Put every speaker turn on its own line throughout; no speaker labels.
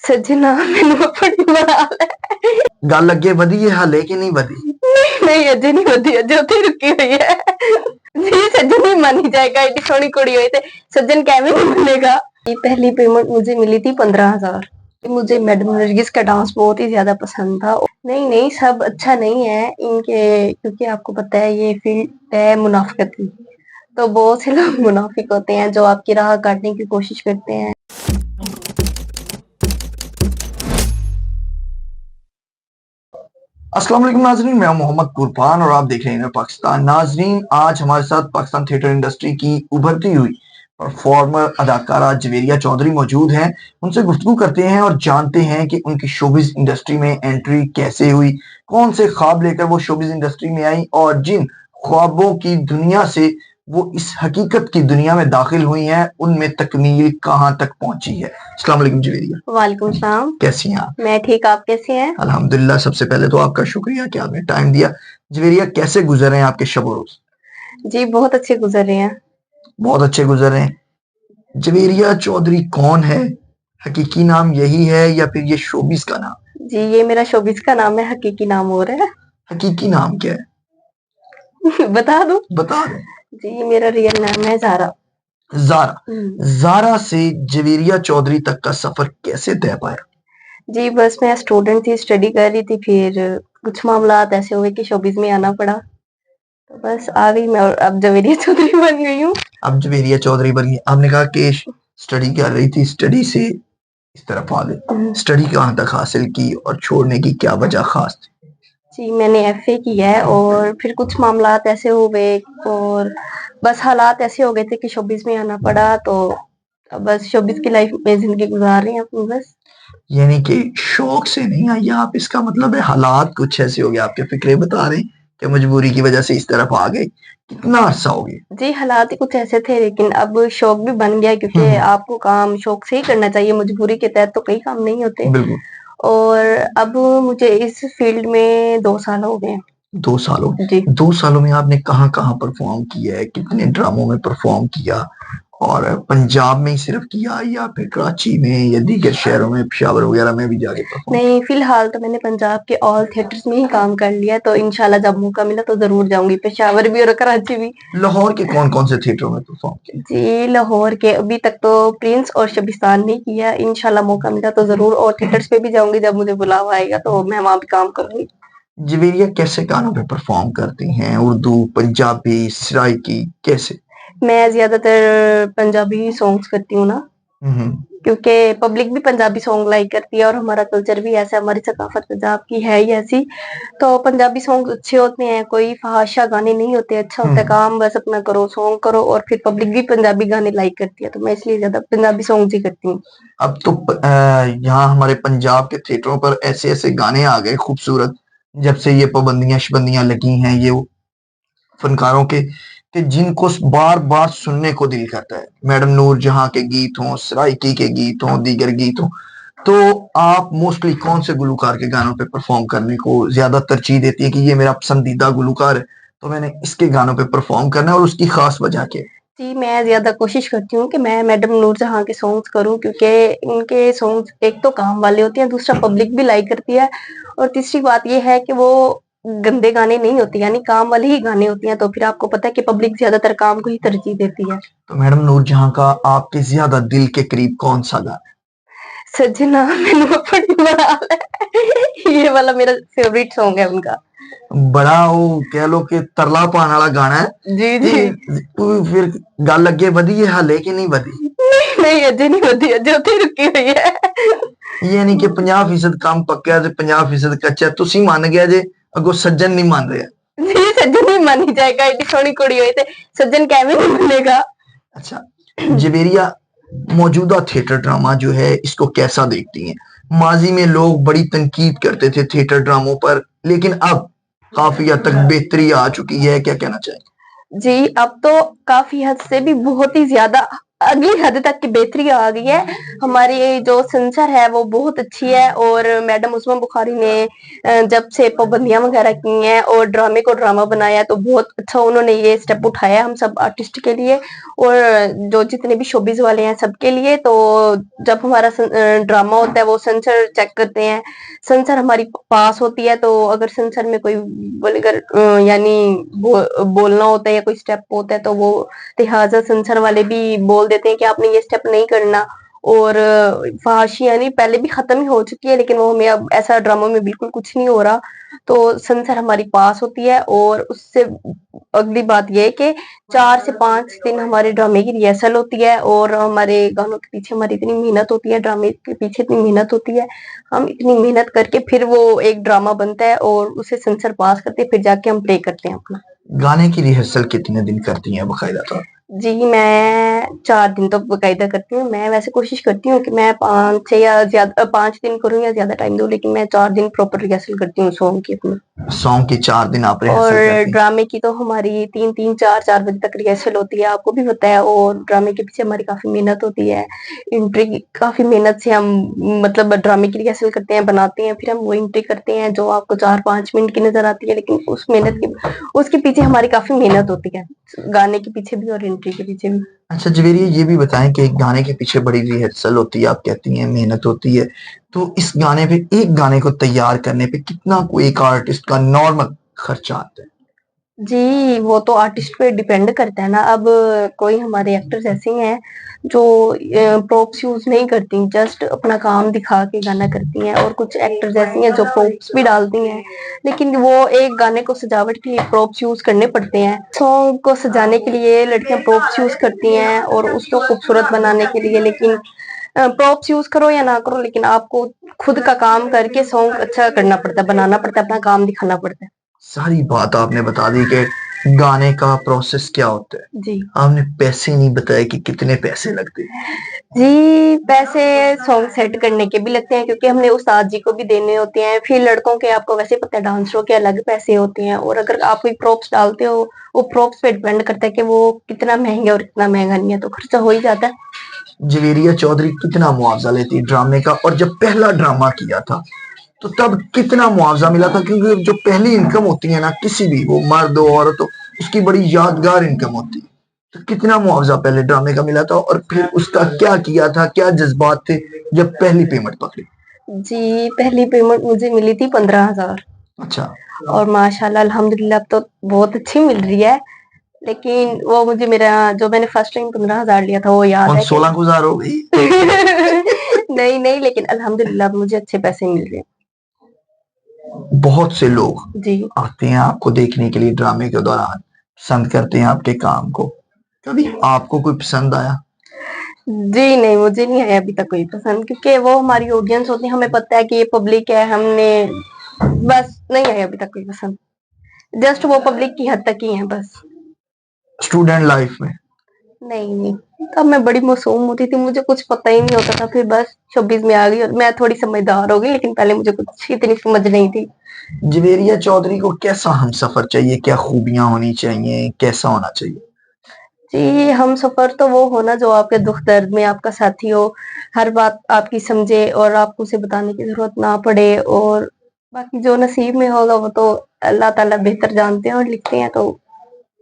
सजना मैनू अपनी बना ले।
गल अगे वधी है हाले कि नहीं वधी?
नहीं अजे नहीं वधी, अजे उत्थे ही रुकी हुई है। जी सज्जन ही मान ही जाएगा, इतनी सोहनी कुड़ी हुई थे, सज्जन कैसे नहीं बनेगा। ये पहली पेमेंट मुझे मिली थी 15,000। मुझे मैडम नरगिस का डांस बहुत ही ज्यादा पसंद था। नहीं नहीं सब अच्छा नहीं है इनके, क्योंकि आपको पता है ये फील्ड है मुनाफिकत की, तो बहुत से लोग मुनाफिक होते हैं जो आपकी राह काटने की कोशिश करते हैं।
अस्सलाम वालेकुम नाजरीन, मैं मोहम्मद कुरबान और आप देख रहे हैं पाकिस्तान। नाजरीन, आज हमारे साथ पाकिस्तान थिएटर इंडस्ट्री की उभरती हुई परफॉर्मर अदाकारा जवेरिया चौधरी मौजूद हैं। उनसे गुफ्तगू करते हैं और जानते हैं कि उनकी शोबिज इंडस्ट्री में एंट्री कैसे हुई, कौन से ख्वाब लेकर वो शोबिज इंडस्ट्री में आई और जिन ख्वाबों की दुनिया से वो इस हकीकत की दुनिया में दाखिल हुई हैं उनमें तकमील कहां तक पहुंची है। अस्सलाम वालेकुम जवेरिया।
वालेकुम सलाम।
कैसी हैं आप?
मैं ठीक, आप कैसे हैं?
अल्हम्दुलिल्लाह। सबसे पहले तो आपका शुक्रिया कि आपने टाइम दिया। जवेरिया, कैसे गुजर रहे हैं आपके शब और रोज?
जी बहुत अच्छे गुजर रहे हैं।
बहुत अच्छे गुजर रहे हैं। जवेरिया चौधरी कौन है? हकीकी नाम यही है या फिर ये शोबिस का नाम?
जी ये मेरा शोबिस का नाम है, हकीकी नाम और है।
हकीकी नाम क्या है?
बता दूं?
बता दें।
जी मेरा रियल नाम है ज़ारा।
ज़ारा। ज़ारा से जवेरिया चौधरी तक का सफर कैसे तय पाया?
जी बस मैं स्टूडेंट थी, स्टडी कर रही थी, फिर कुछ मामलात ऐसे हुए कि शोबिस में आना पड़ा, तो बस आ गई मैं और अब जवेरिया चौधरी बन गई हूँ।
अब जवेरिया चौधरी बन गई। आपने कहा कि स्टडी कर रही थी, स्टडी से इस तरफ आ गई। स्टडी कहाँ तक हासिल की और छोड़ने की क्या वजह खास थी?
जी मैंने एफए किया है और फिर कुछ मामलात ऐसे हो गए और बस हालात ऐसे हो गए थे कि शोबिस में आना पड़ा, तो अब बस शोबिस की लाइफ में जिंदगी गुजार रही हैं अपनी बस।
यानी कि शौक से नहीं आई आप, इसका मतलब है हालात कुछ ऐसे हो गए, आपके फिक्रे बता रहे हैं कि मजबूरी की वजह से इस तरफ आ गए। कितना अरसा हो गया?
जी हालात ही कुछ ऐसे थे, लेकिन अब शौक भी बन गया, क्योंकि आपको काम शौक से ही करना चाहिए, मजबूरी के तहत तो कई काम नहीं होते।
बिल्कुल।
और अब मुझे इस फील्ड में 2 साल हो गए।
2 साल हो गए।
जी।
2 सालों में आपने कहाँ-कहाँ परफॉर्म किया है? कितने ड्रामों में परफॉर्म किया? और पंजाब में ही सिर्फ किया या फिर कराची में या दीगर शहरों में, पेशावर वगैरह में भी जाके परफॉर्म?
नहीं, फिलहाल तो मैंने पंजाब के ऑल थिएटर्स में ही काम कर लिया है, तो इंशाल्लाह जब मौका मिला तो ज़रूर जाऊँगी, पेशावर भी और कराची भी।
लाहौर के कौन-कौन से थिएटरों में परफॉर्म किया?
जी, लाहौर के अभी तक तो प्रिंस और शबिस्तान नहीं किया, इंशाल्लाह मौका मिला तो ज़रूर और थिएटर्स पे भी जाऊँगी, जब मुझे बुलावा आएगा तो मैं वहाँ भी काम करूँगी।
जवेरिया कैसे गानों पे परफॉर्म करती हैं? उर्दू, पंजाबी, सराइकी कैसे?
मैं ज़्यादातर पंजाबी सॉन्ग्स करती हूँ ना, क्योंकि पब्लिक भी पंजाबी सॉन्ग लाइक करती है और हमारा कल्चर भी ऐसा है, हमारी सकाफत पंजाब की है ही ऐसी, तो पंजाबी सॉन्ग अच्छे होते हैं, कोई फहाशा गाने नहीं होते, अच्छा होता है काम बस अपना करो, सॉन्ग करो, और फिर पब्लिक भी पंजाबी गाने लाइक करती है, तो मैं इसलिए ज़्यादा पंजाबी सॉन्ग्स ही करती हूँ।
अब तो यहाँ हमारे पंजाब के थिएटरों पर ऐसे-ऐसे गाने आ गए खूबसूरत, जब से ये पाबंदियाँ-शबंदियाँ लगी हैं ये फनकारों के, कि जिनको बार-बार सुनने को दिल करता है। मैडम नूर जहाँ के गीत हों, सराइकी के गीत हों, दीगर गीत हों, तो आप मोस्टली कौन से गुलूकार के गानों पे परफॉर्म करने को ज़्यादा तरजीह देती हैं कि ये मेरा पसंदीदा गुलूकार है, तो मैंने इसके गानों पे परफॉर्म करना है और उसकी खास वजह क्या है?
जी, मैं ज़्यादा कोशिश करती हूँ कि मैं मैडम नूरजहाँ के सॉन्ग्स करूँ, क्योंकि इनके सॉन्ग्स एक तो काम वाले होते हैं, दूसरा पब्लिक भी लाइक करती है, और तीसरी बात ये है कि वो गंदे गाने नहीं होते, यानी काम वाले ही गाने होते हैं, तो फिर आपको पता है कि पब्लिक ज़्यादातर काम को ही तरजीह देती है।
तो मैडम नूरजहाँ का आपके ज़्यादा दिल के करीब कौन-सा गाना है?
सजना मैनू अपनी बना ले, ये वाला मेरा फेवरेट सॉन्ग है उनका।
बड़ा वो कह लो कि तरला पाने वाला गाना है।
जी,
ते
जी।
फिर गल अगे वधी है हाले कि नहीं वधी?
नहीं अजे नहीं वधी, अजे उत्थे ही रुकी हुई है।
यानी कि 50% काम पक्का ते 50% कच्चा। तुसी मान गया जे, अगों सज्जन नहीं मान रहा।
जी सज्जन ही मान ही जाएगा, इतनी सोहनी कुड़ी हुई थे, सज्जन कैसे नहीं मानेगा।
अच्छा, जवेरिया मौजूदा थिएटर ड्रामा जो है इसको कैसा देखती हैं? माजी में लोग बड़ी तनकीद करते थे थिएटर ड्रामों पर, लेकिन अब काफी हद तक बेहतरी आ चुकी है, क्या कहना चाहेंगे?
जी अब तो काफी हद से भी बहुत ही ज्यादा अगली हद तक की बेहतरी आ गई है। हमारी जो सेंसर है वो बहुत अच्छी है और मैडम उस्मा बुखारी ने जब से पाबंदियां वगैरह की हैं और ड्रामे को ड्रामा बनाया है, तो बहुत अच्छा उन्होंने ये स्टेप उठाया हम सब आर्टिस्ट के लिए और जो जितने भी शोबिज वाले हैं सबके लिए। तो जब हमारा ड्रामा होता है वो सेंसर चेक करते हैं, सेंसर हमारी पास होती है। तो अगर सेंसर में कोई वल्गर यानी बोलना होता है या कोई स्टेप होता है तो वो लिहाजा सेंसर वाले भी बोल देते हैं कि आपने ये स्टेप नहीं करना। और फहाशी यानी पहले भी खत्म ही हो चुकी है, लेकिन वो हमें अब ऐसा ड्रामा में बिल्कुल कुछ नहीं हो रहा। तो सेंसर हमारी पास होती है और उससे अगली बात ये है कि 4 से 5 दिन हमारे ड्रामे की रिहर्सल होती है और हमारे गानों के पीछे हमारी इतनी मेहनत होती है, ड्रामे के पीछे इतनी मेहनत होती है। हम इतनी मेहनत करके फिर वो एक ड्रामा बनता है और उसे सेंसर पास करते हैं, फिर जाके हम प्ले करते हैं अपना।
गाने की रिहर्सल कितने दिन करती हैं बाकायदा तौर?
जी, मैं 4 दिन तो बाकायदा करती हूँ। मैं वैसे कोशिश करती हूँ कि मैं 5 से या 5 दिन करूँ या ज़्यादा टाइम दूँ, लेकिन मैं 4 दिन प्रॉपर रिहर्सल करती हूँ सॉन्ग की अपनी।
सॉन्ग की 4 दिन आप
और
रिहर्सल करती हैं?
ड्रामे की तो हमारी 3-3 4-4 बजे तक रिहर्सल होती है, आपको भी पता है। और ड्रामे के पीछे हमारी काफ़ी मेहनत होती है। एंट्री की काफ़ी मेहनत से हम मतलब ड्रामे की रिहर्सल करते हैं, बनाते हैं, फिर हम वो एंट्री करते हैं जो आपको 4-5 मिनट की नज़र आती है, लेकिन उस मेहनत की उसके पीछे हमारी काफ़ी मेहनत होती है, गाने के पीछे भी और एंट्री के पीछे भी।
अच्छा जवेरिया ये भी बताएं कि एक गाने के पीछे बड़ी रिहर्सल होती है, आप कहती हैं मेहनत होती है, तो इस गाने पे एक गाने को तैयार करने पे कितना कोई एक आर्टिस्ट का नॉर्मल खर्चा आता है?
जी, वो तो आर्टिस्ट पे डिपेंड करता है ना। अब कोई हमारे एक्टर्स ऐसे हैं जो प्रॉप्स यूज़ नहीं करती, जस्ट अपना काम दिखा के गाना करती हैं, और कुछ एक्टर्स ऐसी हैं जो प्रॉप्स भी डालती हैं, लेकिन वो एक गाने को सजावट के लिए प्रॉप्स यूज़ करने पड़ते हैं। सॉन्ग को सजाने के लिए लड़कियाँ प्रॉप्स यूज़ करती हैं और उसको खूबसूरत बनाने के लिए, लेकिन प्रॉप्स यूज़ करो या ना करो, लेकिन आपको खुद का काम करके सॉन्ग अच्छा करना पड़ता है, बनाना पड़ता है, अपना काम दिखाना पड़ता है।
सारी बात आपने बता दी कि गाने का प्रोसेस क्या होता है।
जी।
आपने पैसे नहीं बताए कि कितने पैसे लगते हैं।
जी, पैसे सॉन्ग सेट करने के भी लगते हैं क्योंकि हमने उस्ताद जी को भी देने होते हैं। फिर लड़कों के आपको वैसे ही पता है डांसरों के अलग पैसे होते हैं, और अगर आप कोई प्रॉप्स डालते हो, वो प्रॉप्स पे डिपेंड करता है कि वो कितना महँगा और कितना महँगा नहीं है, तो खर्चा हो ही जाता है।
जवेरिया चौधरी कितना मुआवजा लेती है ड्रामे का, और जब पहला ड्रामा किया था तो तब कितना मुआवजा मिला था? क्योंकि जो पहली इनकम होती है ना किसी भी, वो मर्द हो औरत हो, उसकी बड़ी यादगार इनकम होती है। तो कितना मुआवजा पहले ड्रामे का मिला था और फिर उसका क्या किया था, क्या जज्बात थे जब पहली पेमेंट पकड़ी?
जी, पहली पेमेंट मुझे मिली थी 15,000
अच्छा।
और माशाल्लाह अल्हम्दुलिल्लाह अब तो बहुत अच्छी मिल रही है। लेकिन वो मुझे मेरा जो मैंने फर्स्ट टाइम 15,000 लिया था वो याद
कौन
है कि
16 गुजार हो गई?
नहीं, नहीं, लेकिन अल्हम्दुलिल्लाह अब मुझे अच्छे पैसे मिल रहे हैं।
बहुत से लोग
जी।
आते हैं आपको देखने के लिए ड्रामे के दौरान, पसंद करते हैं आपके काम को, कभी आपको कोई पसंद आया?
जी, नहीं, मुझे नहीं आया अभी तक कोई पसंद, क्योंकि वो हमारी ऑडियंस होती है, हमें पता है कि ये पब्लिक है, हमने बस नहीं आया अभी तक कोई पसंद। जस्ट वो पब्लिक की हद तक ही है बस।
स्टूडेंट लाइफ में
नहीं, नहीं, तब मैं बड़ी मासूम होती थी, मुझे कुछ पता ही नहीं होता था, फिर बस शोबिज़ में आ गई और मैं थोड़ी समझदार हो गई, लेकिन पहले मुझे कुछ इतनी समझ नहीं थी।
जवेरिया चौधरी को कैसा हमसफर चाहिए, क्या खूबियां होनी चाहिए, कैसा होना चाहिए?
जी, हमसफ़र तो वो हो ना जो आपके दुःख-दर्द में आपका साथी हो, हर बात आपकी समझे और आपको उसे बताने की ज़रूरत ना पड़े, और बाकी जो नसीब में होगा वो तो अल्लाह ताला बेहतर जानते हैं और लिखते हैं, तो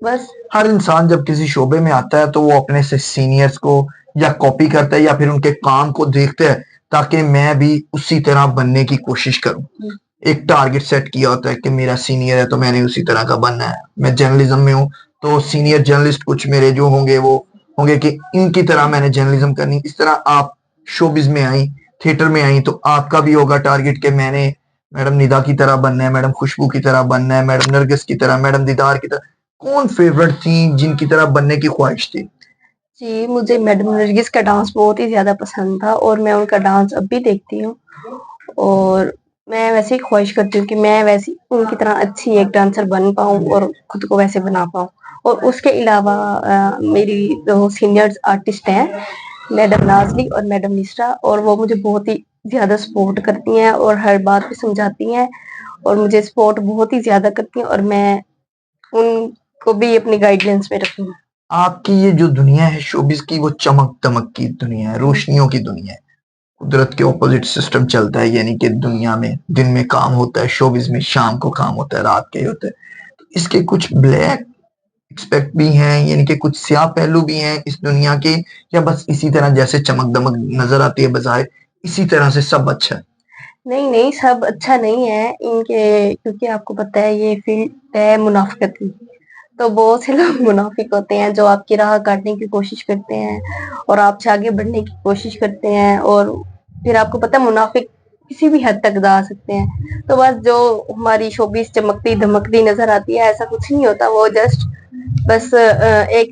बस।
हर इंसान जब किसी शोबे में आता है तो वो अपने से सीनियर्स को या कॉपी करता है या फिर उनके काम को देखता है ताकि मैं भी उसी तरह बनने की कोशिश करूं। एक टारगेट सेट किया होता है कि मेरा सीनियर है तो मैंने उसी तरह का बनना है। मैं जर्नलिज्म में हूँ तो सीनियर जर्नलिस्ट कुछ मेरे जो होंगे वो होंगे कि इनकी तरह मैंने जर्नलिज्म करनी। इस तरह आप शोबिज में आई, थिएटर में आई, तो आपका भी होगा टारगेट कि मैंने मैडम निदा की तरह बनना है, मैडम खुशबू की तरह बनना है, मैडम नरगिस की तरह, मैडम दीदार की तरह। कौन फेवरेट थी जिनकी तरह बनने की ख्वाहिश थी?
जी, मुझे मैडम नरगिस का डांस बहुत ही ज़्यादा पसंद था और मैं उनका डांस अब भी देखती हूँ, और मैं वैसे ही ख्वाहिश करती हूँ कि मैं वैसी उनकी तरह अच्छी एक डांसर बन पाऊँ और खुद को वैसे बना पाऊँ। और उसके अलावा मेरी 2 सीनियर्स आर्टिस्ट हैं, मैडम नाज़ली और मैडम निशरा, और वो मुझे बहुत ही ज़्यादा सपोर्ट करती हैं और हर बात पे समझाती हैं और मुझे सपोर्ट बहुत ही ज़्यादा करती हैं, और मैं उनको भी अपनी गाइडेंस में रखती हूँ।
आपकी ये जो दुनिया है शोबिस की, वो चमक दमक की दुनिया है, रोशनियों की दुनिया है। कुदरत के ऑपोजिट सिस्टम चलता है, यानी कि दुनिया में दिन में काम होता है, शोबिस में शाम को काम होता है, रात के होते हैं। तो इसके कुछ ब्लैक एक्सपेक्ट भी हैं, यानी कि कुछ स्याह पहलू भी हैं इस दुनिया के, या बस इसी तरह जैसे चमक दमक नजर आती है बाहर, इसी तरह से सब अच्छा है?
नहीं नहीं, सब अच्छा नहीं है इनके, क्योंकि आपको पता है ये फील्ड है मुनाफिकत की। तो बहुत से लोग मुनाफिक होते हैं जो आपकी राह काटने की कोशिश करते हैं और आपसे आगे बढ़ने की कोशिश करते हैं, और फिर आपको पता है मुनाफिक किसी भी हद तक जा सकते हैं। तो बस जो हमारी शोबीज चमकती धमकती नजर आती है, ऐसा कुछ नहीं होता। वो जस्ट बस एक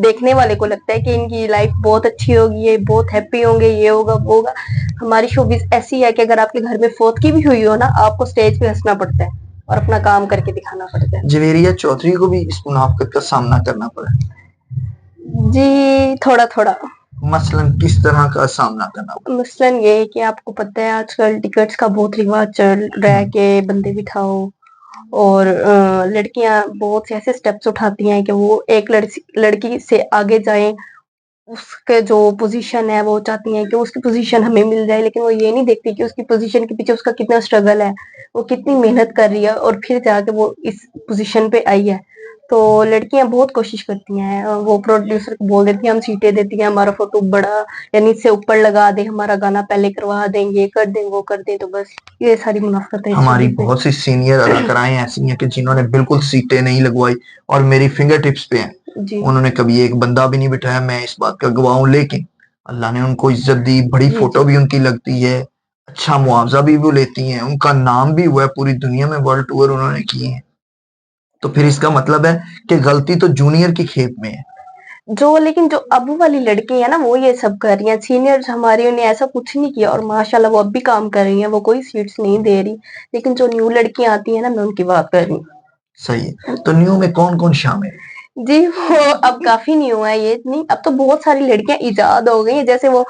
देखने वाले को लगता है कि इनकी लाइफ बहुत अच्छी होगी, ये बहुत हैप्पी होंगे, ये होगा वो होगा। हमारी शोबीज ऐसी है कि अगर आपके घर में फौतगी भी हुई हो ना, आपको स्टेज पे हंसना पड़ता है और अपना काम करके दिखाना पड़ता है।
जवेरिया चौधरी को भी इस मुनाफिकत का सामना करना पड़ा?
जी थोड़ा थोड़ा।
मसलन किस तरह का सामना करना पड़ा?
मसलन ये है कि आपको पता है आजकल टिकट्स का बहुत रिवाज चल रहा है कि बंदे बिठाओ, और लड़कियां बहुत से ऐसे स्टेप्स उठाती हैं कि वो एक लड़की से आगे जाएं, उसके जो पोजीशन है वो चाहती हैं कि उसकी पोजीशन हमें मिल जाए, लेकिन वो ये नहीं देखती कि उसकी पोजीशन के पीछे उसका कितना स्ट्रगल है, वो कितनी मेहनत कर रही है और फिर जाके वो इस पोजीशन पे आई है। तो लड़कियां बहुत कोशिश करती हैं, वो प्रोड्यूसर को बोल देती हैं हम सीटें देती हैं, हमारा फोटो बड़ा यानी इससे ऊपर लगा दे, हमारा गाना पहले करवा दें, ये कर दें वो कर दें। तो बस ये सारी मुनाफिकत है इस
हमारी
शोबिज़ में।
बहुत सी सीनियर अदाकाराएं ऐसी हैं कि जिन्होंने बिल्कुल सीटें नहीं लगवाई और मेरी फिंगर टिप्स पे हैं,
जी
उन्होंने कभी एक बंदा भी नहीं बिठाया, मैं इस बात का गवाह हूं। लेकिन अल्लाह ने उनको इज्जत दी, बड़ी
जी
फोटो
जी।
भी उनकी लगती है, अच्छा मुआवजा भी वो लेती हैं, उनका नाम भी हुआ है पूरी दुनिया में, वर्ल्ड टूर उन्होंने किए हैं। तो फिर इसका मतलब है कि गलती तो जूनियर की खेत में है।
जो लेकिन जो अब वाली लड़की है ना, वो ये सब कर रही हैं। सीनियर्स हमारी ने ऐसा कुछ नहीं किया, और माशाल्लाह वो अब भी काम कर रही हैं, वो कोई सीट्स नहीं दे रही। लेकिन जो न्यू लड़कियां आती हैं ना, मैं उनकी बात कर रही हूँ।
सही है। तो न्यू में कौन कौन शामिल है?
जी वो अब काफी न्यू है, ये नहीं, अब तो बहुत सारी लड़कियां इजाद हो गई हैं, जैसे वो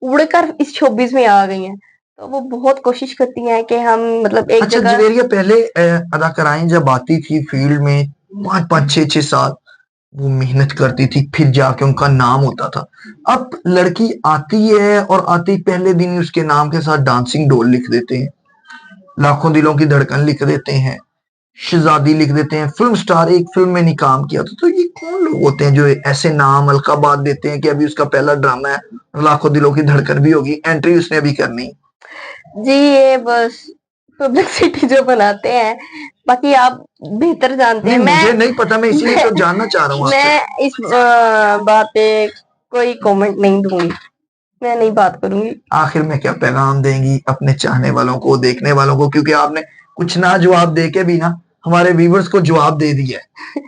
उड़कर इस शोबिज में आ गई हैं। तो वो बहुत कोशिश करती हैं कि हम मतलब एक
अच्छा
जगह।
जवेरिया, पहले अदाकाराएं जब आती थी फील्ड में, 5 5 6 6 साल वो मेहनत करती थी, फिर जाके उनका नाम होता था। अब लड़की आती है और आती पहले दिन ही उसके नाम के साथ डांसिंग डॉल लिख देते हैं, लाखों दिलों की धड़कन लिख देते हैं, शहजादी लिख देते हैं, फिल्म स्टार, एक फिल्म में नहीं काम किया तो ये कौन लोग होते हैं जो ऐसे नाम अलकाबाद देते हैं कि अभी उसका पहला ड्रामा है, लाखों दिलों की धड़कन भी होगी, एंट्री उसने अभी करनी।
जी ये बस पब्लिसिटी जो बनाते हैं, बाकी आप बेहतर जानते
नहीं
हैं।
मुझे नहीं पता, मैं इसीलिए तो जानना चाह रहा हूँ आपसे।
मैं इस बात पे कोई कमेंट नहीं दूंगी, मैं नहीं बात करूंगी।
आखिर में क्या पैगाम देंगी अपने चाहने वालों को, देखने वालों को, क्योंकि आपने कुछ ना जवाब दे के भी ना हमारे व्यूवर्स को जवाब दे दिया है।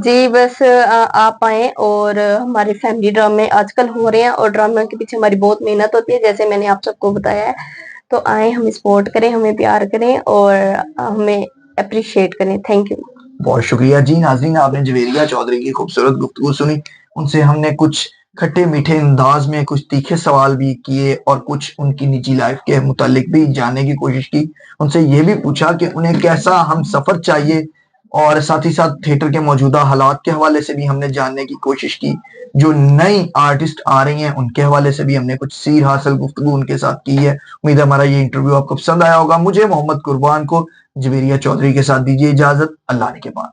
जी बस आप आए, और हमारे फैमिली ड्रामे आजकल हो रहे हैं और ड्रामे के पीछे हमारी बहुत मेहनत होती है, जैसे मैंने आप सबको बताया है। तो आए, हमें सपोर्ट करें, हमें प्यार करें और हमें अप्रिशिएट करें। Thank you.
बहुत शुक्रिया जी। नाज़रीन, आपने जवेरिया चौधरी की खूबसूरत गुफ्तगू सुनी, उनसे हमने कुछ खट्टे मीठे अंदाज में कुछ तीखे सवाल भी किए और कुछ उनकी निजी लाइफ के मुतालिक भी जानने की कोशिश की। उनसे ये भी पूछा कि उन्हें कैसा हम सफर चाहिए, और साथ ही साथ थिएटर के मौजूदा हालात के हवाले से भी हमने जानने की कोशिश की। जो नई आर्टिस्ट आ रही हैं उनके हवाले से भी हमने कुछ सीर हासिल गुफ्तगू उनके साथ की है। उम्मीद है हमारा ये इंटरव्यू आपको पसंद आया होगा। मुझे मोहम्मद कुर्बान को जवेरिया चौधरी के साथ दीजिए इजाजत। अल्लाह के बाद।